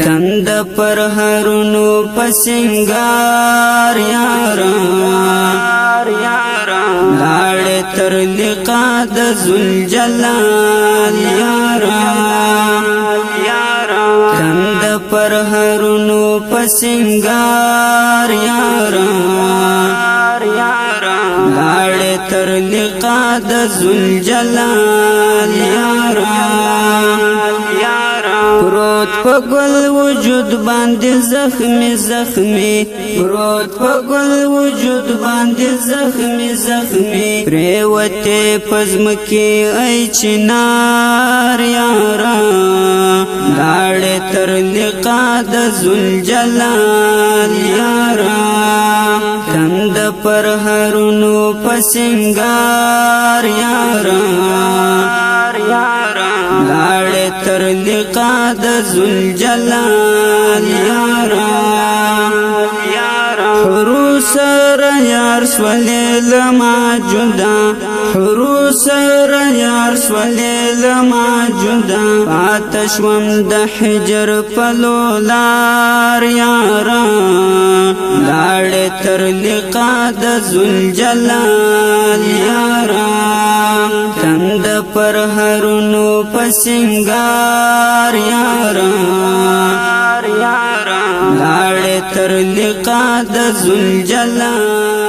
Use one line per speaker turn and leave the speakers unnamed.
تند پر هرونو پسنگار یاران لاړ تر لقا د ذوالجلال یاران تند پر هرونو پسنگار یاران لاړ تر لقا د ذوالجلال یاران پروت پا گل وجود باندې زخمی زخمی پروت پا گل وجود باندې زخمی زخمی پریوتے پزمکی ای چنار یاران لاړ تر لقا د ذوالجلال یاران تند پر هرونو پسنگار یاران لاړ تر لقا د ذوالجلال یاران حرو سر یار سولی لما جدا حرو سر یار سولی لما جدا پاتشوم د حجر پلولار یاران لاړ تر لقا د ذوالجلال یاران تند پر هرونو پسنگار یاران لاړ تر لقا د ذوالجلال